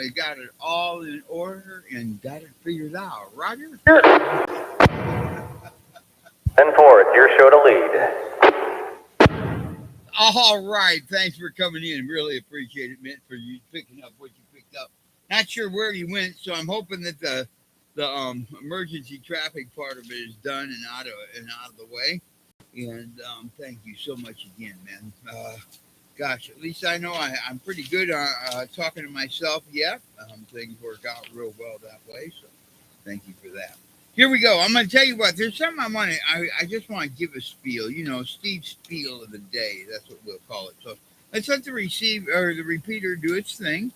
finally got it all in order and got it figured out. Roger? 10-4, it's your show to lead. All right. Thanks for coming in. Really appreciate it, man, for you picking up what you picked up. Not sure where you went, so I'm hoping that the emergency traffic part of it is done and out of the way. And thank you so much again, man. Gosh, at least I know I'm pretty good talking to myself yet. Things work out real well that way, so thank you for that. Here we go. I'm going to tell you what. There's something I just want to give a spiel. You know, Steve's spiel of the day. That's what we'll call it. So let's let the repeater do its thing.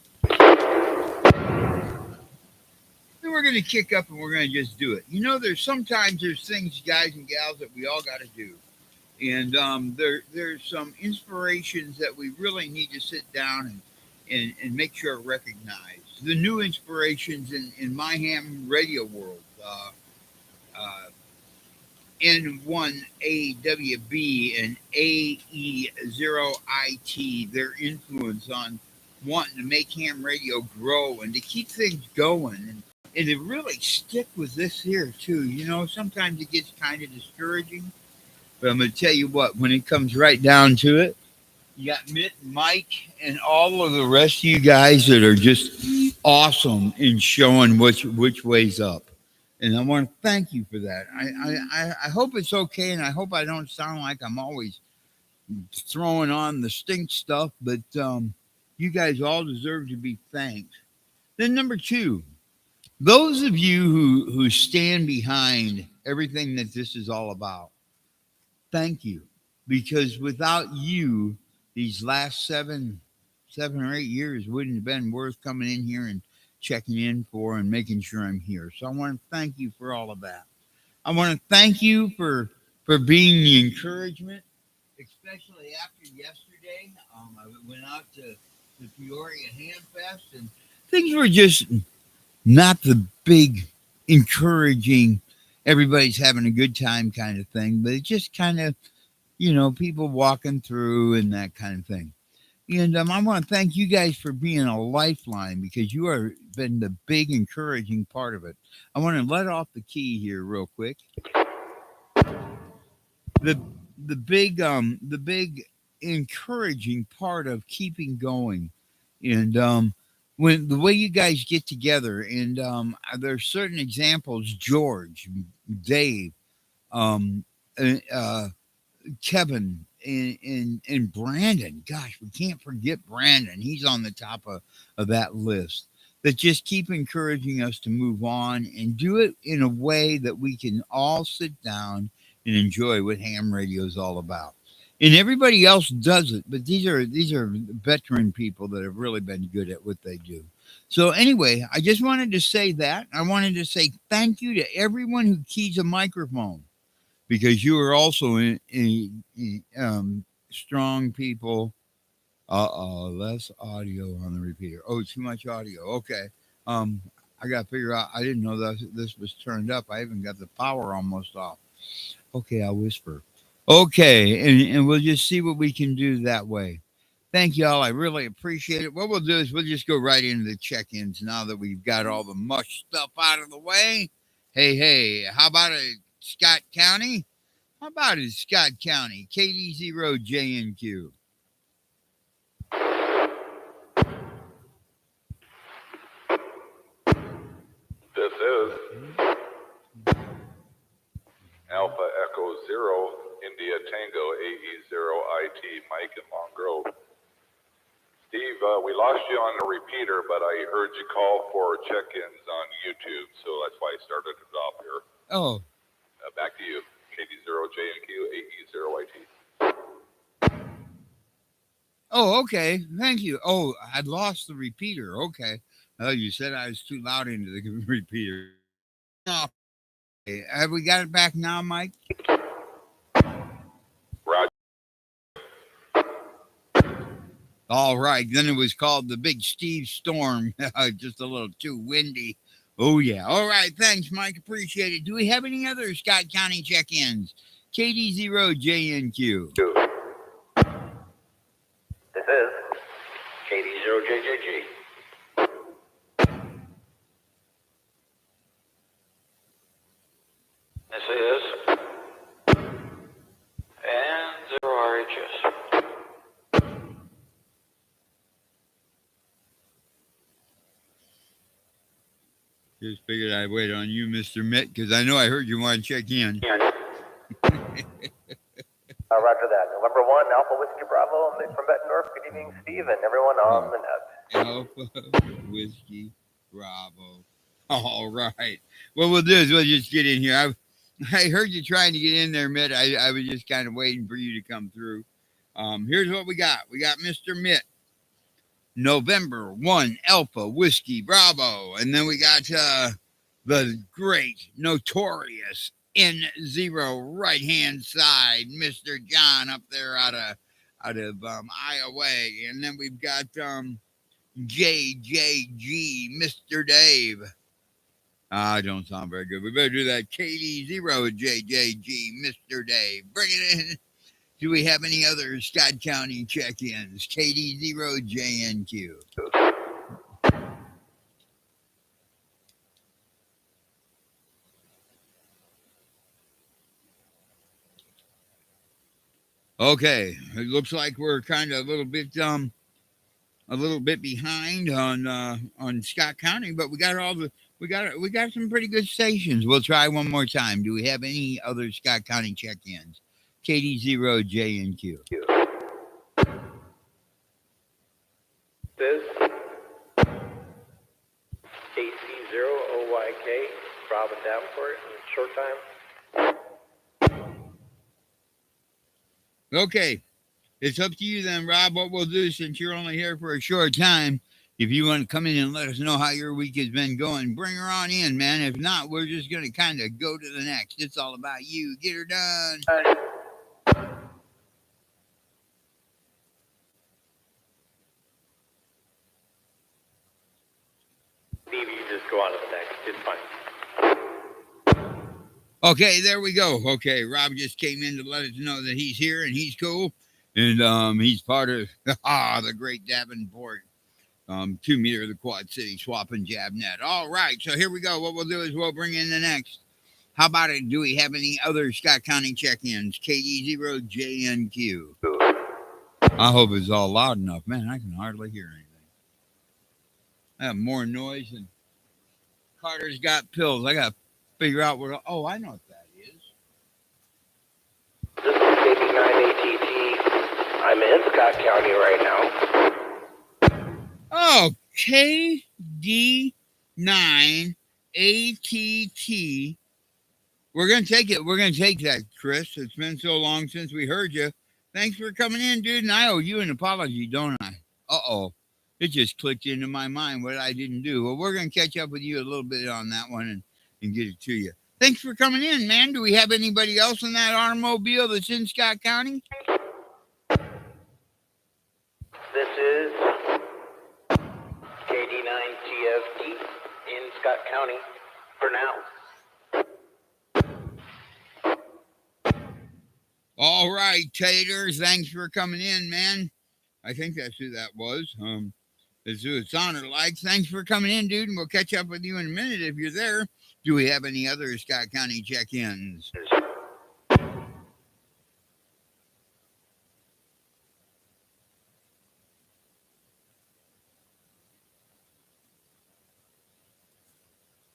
Then we're going to kick up and we're going to just do it. You know, there's things, guys and gals, that we all got to do. And there's some inspirations that we really need to sit down and make sure to recognize. The new inspirations in my ham radio world. Uh, N1AWB and AE0IT, their influence on wanting to make ham radio grow and to keep things going and to really stick with this here too. You know, sometimes it gets kind of discouraging, but I'm going to tell you what, when it comes right down to it, you got Mitt, Mike, and all of the rest of you guys that are just awesome in showing which way's up. And I want to thank you for that. I hope it's okay, and I hope I don't sound like I'm always throwing on the stink stuff, but you guys all deserve to be thanked. Then number two, those of you who stand behind everything that this is all about, thank you. Because without you, these last 7 or 8 years wouldn't have been worth coming in here and checking in for and making sure I'm here. So I want to thank you for all of that. I want to thank you for being the encouragement, especially after yesterday. I went out to the Peoria Ham Fest and things were just not the big encouraging, everybody's having a good time kind of thing, but it just kind of, you know, people walking through and that kind of thing. And I want to thank you guys for being a lifeline because you are been the big encouraging part of it. I want to let off the key here real quick. The the big encouraging part of keeping going, and when the way you guys get together, and there's certain examples: George, Dave, um, uh, uh, Kevin and Brandon. Gosh, we can't forget Brandon. He's on the top of that list. That just keep encouraging us to move on and do it in a way that we can all sit down and enjoy what ham radio is all about. And everybody else does it, but these are veteran people that have really been good at what they do. So anyway, I just wanted to say that. I wanted to say thank you to everyone who keys a microphone because you are also strong people. Less audio on the repeater. Oh, too much audio. Okay. Um, I got to figure out. I didn't know that this was turned up. I even got the power almost off. Okay, I'll whisper. Okay, and we'll just see what we can do that way. Thank y'all. I really appreciate it. What we'll do is we'll just go right into the check-ins now that we've got all the mush stuff out of the way. Hey, how about it, Scott County? How about it, Scott County? KD0JNQ. This is Alpha Echo Zero, India Tango AE0IT, Mike in Long Grove. Steve, we lost you on the repeater, but I heard you call for check-ins on YouTube, so that's why I started it off here. Oh, Back to you, KD0JNQ AE0IT. oh, okay. Thank you. Oh, I'd lost the repeater. Okay. Oh, you said I was too loud into the repeater. Oh, okay. Have we got it back now, Mike? Roger. All right. Then it was called the Big Steve Storm. Just a little too windy. Oh, yeah. All right. Thanks, Mike. Appreciate it. Do we have any other Scott County check-ins? KD0JNQ. This is KD0JJG. Just figured I'd wait on you, Mr. Mitt, because I know I heard you want to check in. Roger that. November 1, Alpha Whiskey Bravo, Mick from Bettendorf. Good evening, Steve, and everyone on the net. Alpha Whiskey Bravo. All right. What we'll do is we'll just get in here. I heard you trying to get in there, Mitt. I was just kind of waiting for you to come through. Here's what we got. We got Mr. Mitt. November 1, Alpha Whiskey Bravo. And then we got the great, notorious N0 right-hand side, Mr. John up there out of Iowa. And then we've got JJG, Mr. Dave. Don't sound very good. We better do that. KD0 JJG, Mr. Dave. Bring it in. Do we have any other Scott County check-ins? KD0 JNQ. Okay, it looks like we're kind of a little bit behind on Scott County, but we got some pretty good stations. We'll try one more time. Do we have any other Scott County check-ins? KD0 JNQ. This AC0OYK, Robin Davenport, in short time. Okay, it's up to you then, Rob. What we'll do, since you're only here for a short time, if you want to come in and let us know how your week has been going, bring her on in, man. If not, we're just going to kind of go to the next. It's all about you. Get her done. Steve, you just go on to the next. It's fine. Okay, there we go. Okay, Rob just came in to let us know that he's here and he's cool. And he's part of the great Davenport 2 meter of the Quad City Swap and Jab Net. All right, so here we go. What we'll do is we'll bring in the next. How about it? Do we have any other Scott County check-ins? KD0 JNQ. I hope it's all loud enough. Man, I can hardly hear anything. I have more noise than Carter's got pills. I got to figure out what. Oh, I know what that is. This is KB9ATT. I'm in Scott County right now. Oh, KD9ATT. We're going to take it. We're going to take that, Chris. It's been so long since we heard you. Thanks for coming in, dude. And I owe you an apology, don't I? Uh-oh. It just clicked into my mind what I didn't do. Well, we're going to catch up with you a little bit on that one and get it to you. Thanks for coming in, man. Do we have anybody else in that automobile that's in Scott County? This is KD9TFT in Scott County for now. All right, Taters. Thanks for coming in, man. I think that's who that was. That's who it sounded like. Thanks for coming in, dude, and we'll catch up with you in a minute if you're there. Do we have any other Scott County check-ins?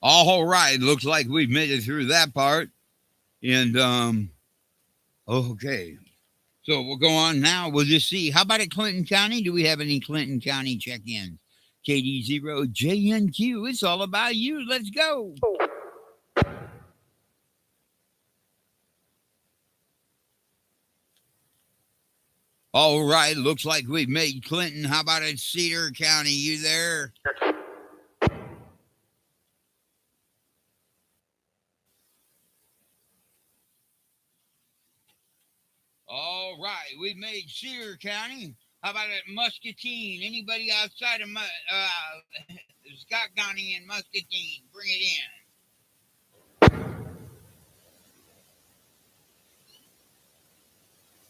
All right, looks like we've made it through that part. And okay. So we'll go on now. We'll just see. How about at Clinton County? Do we have any Clinton County check-ins? KD0 JNQ. It's all about you. Let's go. All right. Looks like we've made Clinton. How about at Cedar County? You there? All right. We've made Cedar County. How about at Muscatine? Anybody outside of Scott County and Muscatine? Bring it in.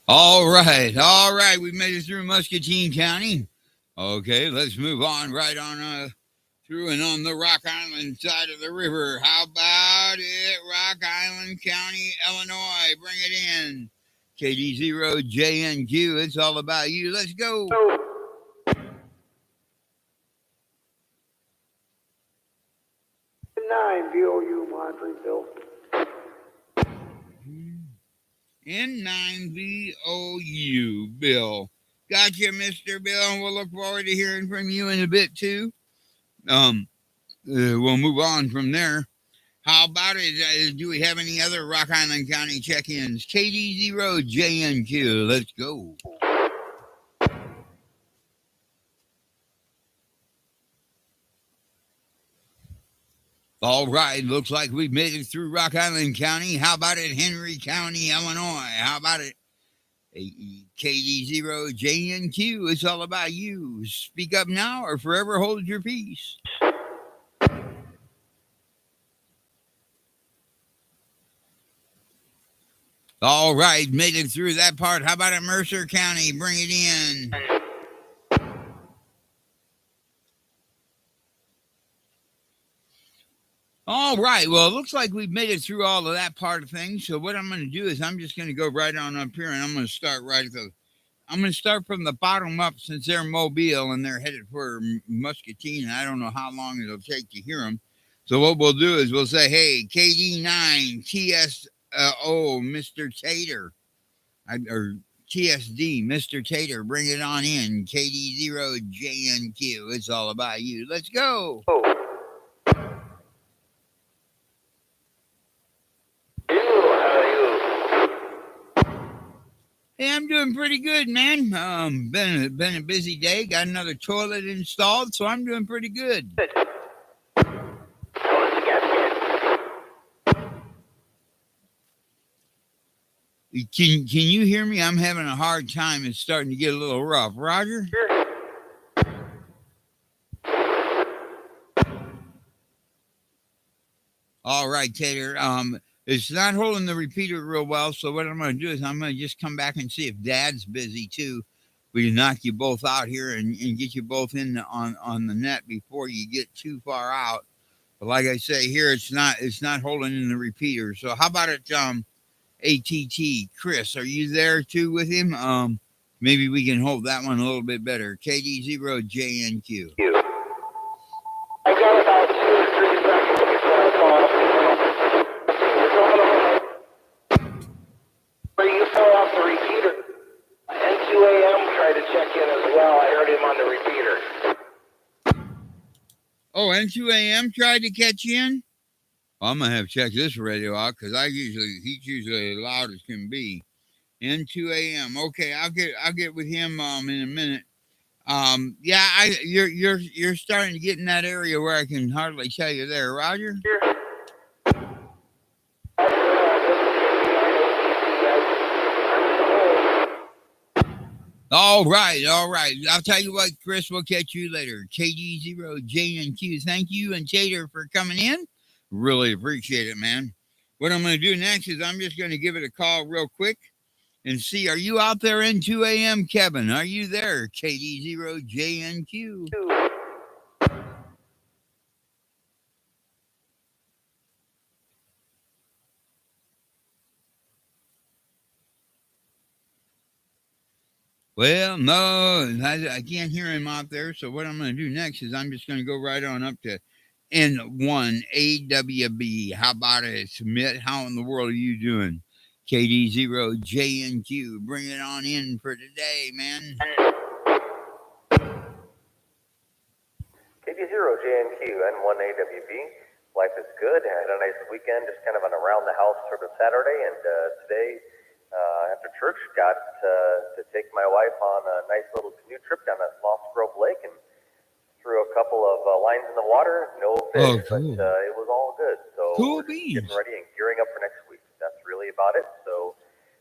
All right. We made it through Muscatine County. Okay, let's move on right on through and on the Rock Island side of the river. How about it, Rock Island County, Illinois? Bring it in. KD0 JNQ. It's all about you. Let's go. N9 VOU monitoring, Bill. N9VOU, Bill. Gotcha, Mr. Bill. We'll look forward to hearing from you in a bit, too. We'll move on from there. How about it? Do we have any other Rock Island County check-ins? KD0JNQ. Let's go. All right, looks like we've made it through Rock Island County. How about it, Henry County, Illinois? How about it? KD0JNQ, it's all about you. Speak up now or forever hold your peace. All right, made it through that part. How about it, Mercer County? Bring it in. All right, well, it looks like we've made it through all of that part of things. So what I'm going to do is I'm just going to go right on up here, and I'm going to start I'm going to start from the bottom up since they're Mobile and they're headed for Muscatine. And I don't know how long it'll take to hear them. So what we'll do is we'll say, hey, KD9 TSO, Mr. Tater, or TSD, Mr. Tater, bring it on in. KD0JNQ, it's all about you. Let's go. Oh. Hey, I'm doing pretty good, man. Been a busy day. Got another toilet installed, so I'm doing pretty good. Good. Can you hear me? I'm having a hard time. It's starting to get a little rough. Roger? Sure. All right, Tater. It's not holding the repeater real well, so what I'm going to do is I'm going to just come back and see if Dad's busy too. We can knock you both out here and get you both in on the net before you get too far out. But like I say here, it's not holding in the repeater. So how about it, ATT, Chris, are you there too with him? Maybe we can hold that one a little bit better. KD0JNQ. I got about 2 or 3 seconds before I fall off. Where you fell off the repeater. N2AM tried to check in as well. I heard him on the repeater. Oh, N2AM tried to catch you in? Well, I'm gonna have to check this radio out because he's usually as loud as can be. N2AM. Okay, I'll get with him in a minute. Yeah, you're starting to get in that area where I can hardly tell you there, Roger. Sure. All right. I'll tell you what, Chris, we'll catch you later. KD0JNQ, thank you, and Tater for coming in. Really appreciate it, man. What I'm going to do next is I'm just going to give it a call real quick and see, are you out there in 2 a.m., Kevin? Are you there, KD0JNQ? Well, no, I can't hear him out there. So what I'm going to do next is I'm just going to go right on up to N1AWB. How about it, Smith? How in the world are you doing? KD0JNQ. Bring it on in for today, man. KD0JNQ, N1AWB. Life is good. I had a nice weekend, just kind of an around-the-house sort of Saturday, and today, after church, got to take my wife on a nice little canoe trip down at Moss Grove Lake and threw a couple of lines in the water. No fish, cool. But it was all good. So Cool we're beans. getting ready and gearing up for next week. That's really about it. So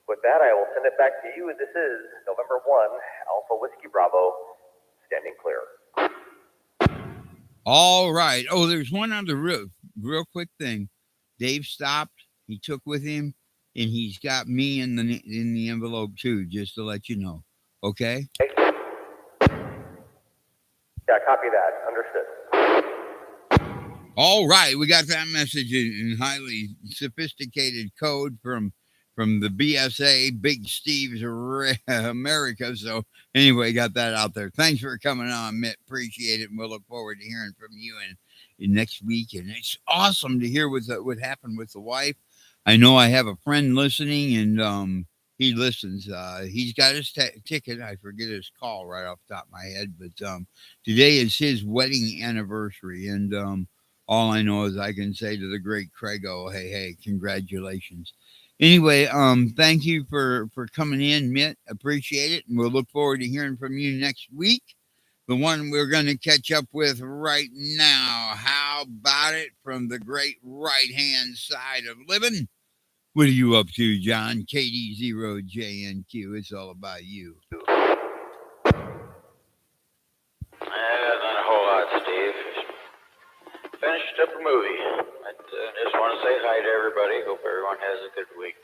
with that, I will send it back to you. This is November 1, Alpha Whiskey Bravo, standing clear. All right. Oh, there's one other real quick thing. Dave stopped. He took with him, and he's got me in the envelope too, just to let you know. Okay? Yeah, copy that. Understood. All right, we got that message in highly sophisticated code from from the BSA, Big Steve's America. So anyway, got that out there. Thanks for coming on, Mitt. Appreciate it, and we'll look forward to hearing from you in next week. And it's awesome to hear what happened with the wife. I know I have a friend listening, and he listens. He's got his ticket. I forget his call right off the top of my head, but today is his wedding anniversary, and all I know is I can say to the great Craigo, hey, congratulations. Anyway, thank you for coming in, Mitt. Appreciate it, and we'll look forward to hearing from you next week. The one we're going to catch up with right now. How about it from the great right-hand side of living? What are you up to, John? KD0JNQ. It's all about you. Not a whole lot, Steve. Finished up a movie. I just want to say hi to everybody. Hope everyone has a good week.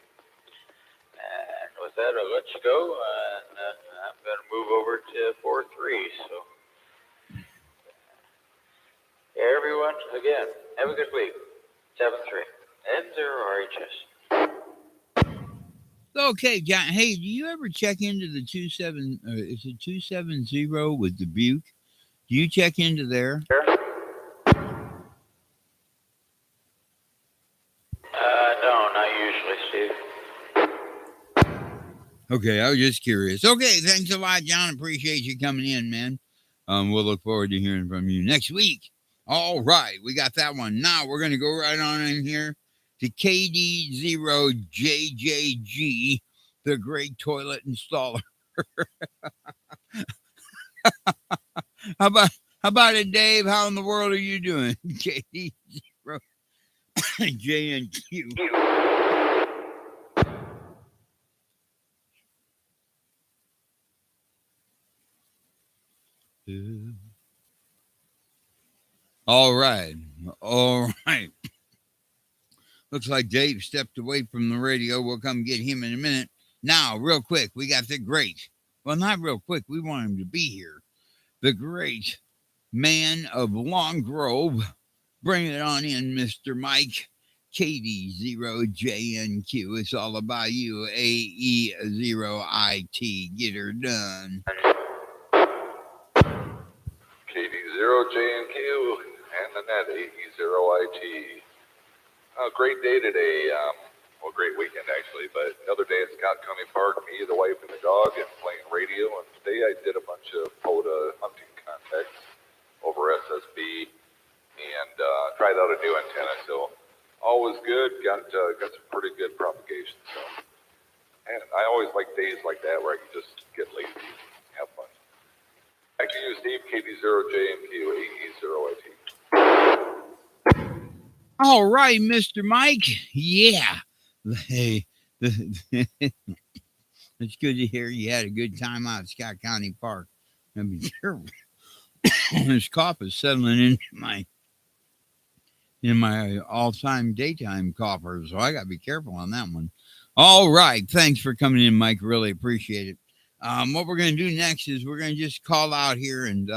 And with that, I'll let you go. And I'm going to move over to 4-3. So, everyone, again, have a good week. 7-3. N0RHS. Okay, John. Hey, do you ever check into the 270 with Dubuque? Do you check into there? Sure. No, not usually, Steve. Okay, I was just curious. Okay, thanks a lot, John. Appreciate you coming in, man. We'll look forward to hearing from you next week. All right, we got that one. Now we're going to go right on in here to KD0JJG, the great toilet installer. How about it, Dave? How in the world are you doing? KD0JNQ. All right. Looks like Dave stepped away from the radio. We'll come get him in a minute. Now, real quick, we got the great. Well, not real quick. We want him to be here. The great man of Long Grove. Bring it on in, Mr. Mike. KD0JNQ. It's all about you. AE0IT. Get her done. KD0JNQ and the net AE0IT. Great day today. Well, great weekend actually, but another day at Scott County Park, me, the wife, and the dog, and playing radio. And today I did a bunch of POTA hunting contacts over SSB and tried out a new antenna. So all was good. Got some pretty good propagation. So, and I always like days like that where I can just get lazy and have fun. Back to you, Steve. KD0JNQ AE0IT. All right, Mr. Mike. Yeah. Hey, it's good to hear you had a good time out at Scott County Park. Now be careful. This cough is settling in my all-time daytime cougher, so I got to be careful on that one. All right. Thanks for coming in, Mike. Really appreciate it. What we're going to do next is we're going to just call out here and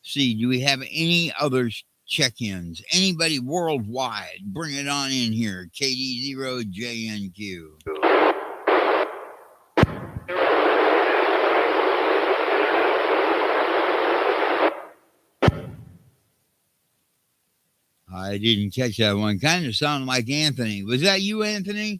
see, do we have any other check-ins? Anybody worldwide? Bring it on in here. KD0JNQ. I didn't catch that one. Kind of sounded like Anthony. Was that you, Anthony?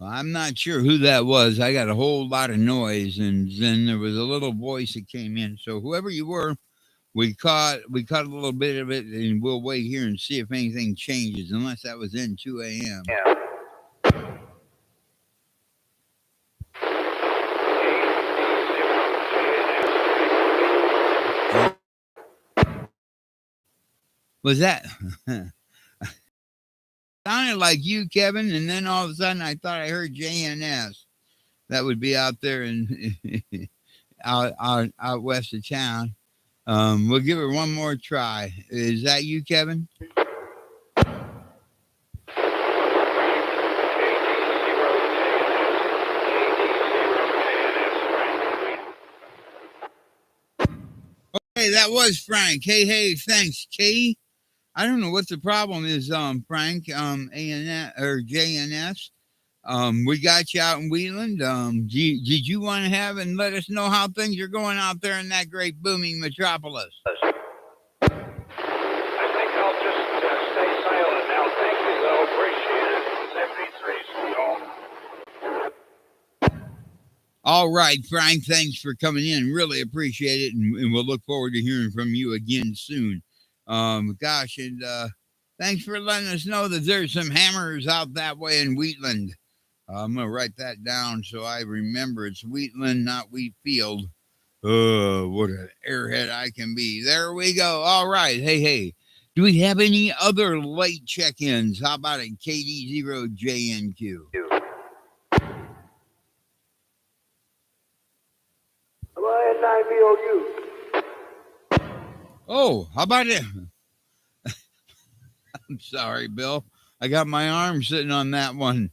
I'm not sure who that was. I got a whole lot of noise, and then there was a little voice that came in. So whoever you were, we caught a little bit of it, and we'll wait here and see if anything changes, unless that was in 2 a.m. Yeah. Was that? Sounded like you, Kevin, and then all of a sudden I thought I heard JNS. That would be out there in out west of town. We'll give it one more try. Is that you, Kevin? Hey, that was Frank. Hey, thanks, Kay. I don't know what the problem is, Frank, ANS or JNS. We got you out in Wheatland. Did you want to have and let us know how things are going out there in that great booming metropolis? I think I'll just stay silent now. Thank you, though. Appreciate it. 73, so. All right, Frank, thanks for coming in. Really appreciate it, and we'll look forward to hearing from you again soon. Gosh, and thanks for letting us know that there's some hammers out that way in Wheatland. I'm going to write that down so I remember it's Wheatland, not Wheatfield. Oh, what an airhead I can be. There we go. All right. Hey. Do we have any other late check-ins? How about a KD0JNQ? Lion 9VOU. Oh, how about it? I'm sorry, Bill. I got my arm sitting on that one.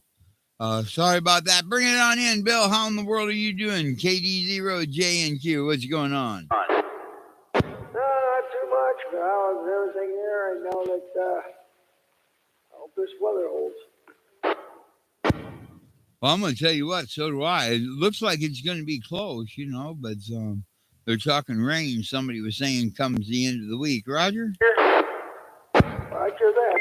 Sorry about that. Bring it on in, Bill. How in the world are you doing? KD0JNQ, what's going on? No, not too much. How's everything there? I know that, I hope this weather holds. Well, I'm going to tell you what, so do I. It looks like it's going to be close, but they're talking rain. Somebody was saying comes the end of the week. Roger? Roger that.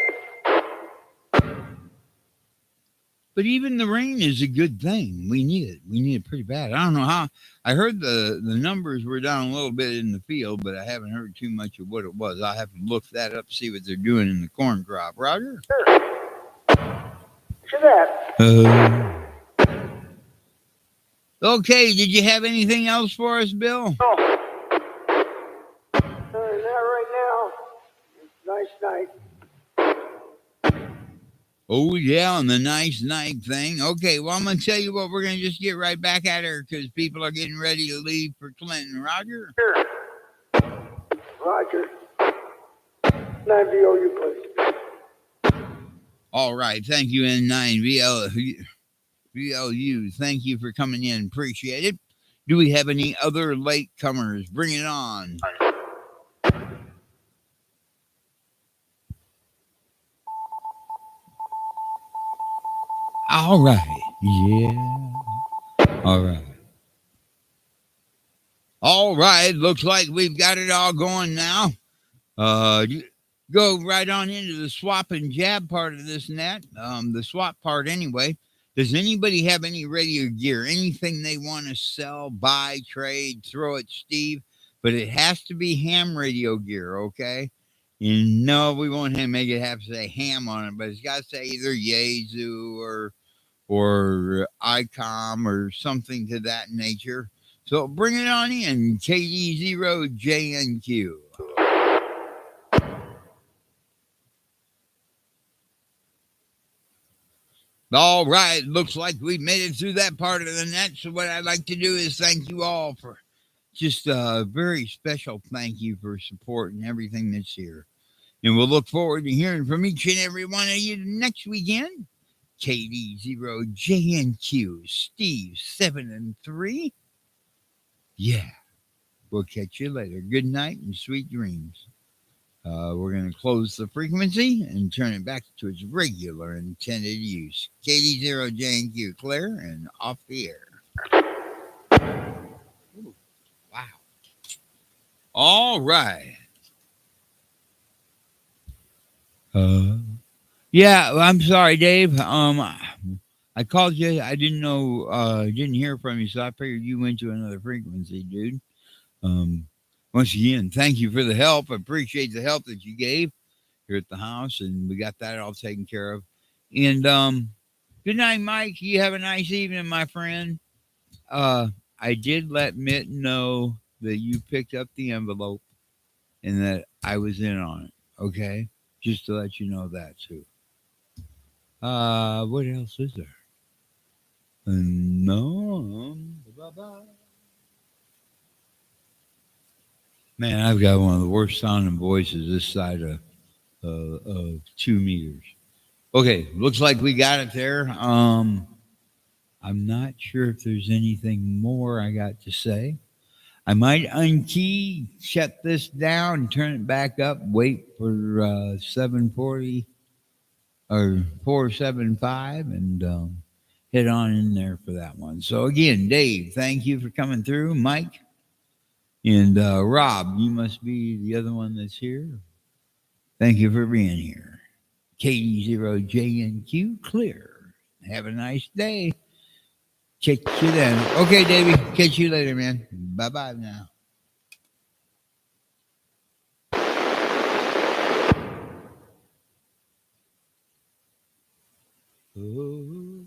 But even the rain is a good thing. We need it. We need it pretty bad. I don't know how. I heard the numbers were down a little bit in the field, but I haven't heard too much of what it was. I'll have to look that up, see what they're doing in the corn crop. Roger? Sure. that. Okay, did you have anything else for us, Bill? No. Not right now. It's a nice night. Oh, yeah, on the nice night thing. Okay, well, I'm going to tell you what, we're going to just get right back at her because people are getting ready to leave for Clinton. Roger? Sure. Roger. 9VOU, please. All right, thank you, N9VLU. Thank you for coming in. Appreciate it. Do we have any other latecomers? Bring it on. All right. Yeah. All right. All right. Looks like we've got it all going now. Go right on into the swap and jab part of this net. The swap part anyway. Does anybody have any radio gear? Anything they want to sell, buy, trade, throw at Steve? But it has to be ham radio gear, okay? And no, we won't make it have to say ham on it, but it's got to say either Yaesu or ICOM or something to that nature. So bring it on in, KD0JNQ. All right, looks like we've made it through that part of the net. So what I'd like to do is thank you all for just a very special thank you for supporting everything that's here. And we'll look forward to hearing from each and every one of you next weekend. KD0JNQ, Steve 7 and 3. Yeah, we'll catch you later. Good night and sweet dreams. We're going to close the frequency and turn it back to its regular intended use. KD0JNQ, clear and off the air. Ooh, wow. All right. Yeah, I'm sorry, Dave. I called you. I didn't know, didn't hear from you, so I figured you went to another frequency, dude. Once again, thank you for the help. I appreciate the help that you gave here at the house, and we got that all taken care of. And good night, Mike. You have a nice evening, my friend. I did let Mitt know that you picked up the envelope and that I was in on it. Okay, just to let you know that too. What else is there? No. Bye-bye. Man, I've got one of the worst sounding voices this side of 2 meters. Okay, looks like we got it there. I'm not sure if there's anything more I got to say. I might unkey, shut this down, turn it back up, wait for 740 or 475 and hit on in there for that one. So again, Dave, thank you for coming through. Mike and Rob, you must be the other one that's here. Thank you for being here. KD0JNQ clear. Have a nice day. Check you then. Okay, Davey. Catch you later, man. Bye-bye now. Oh,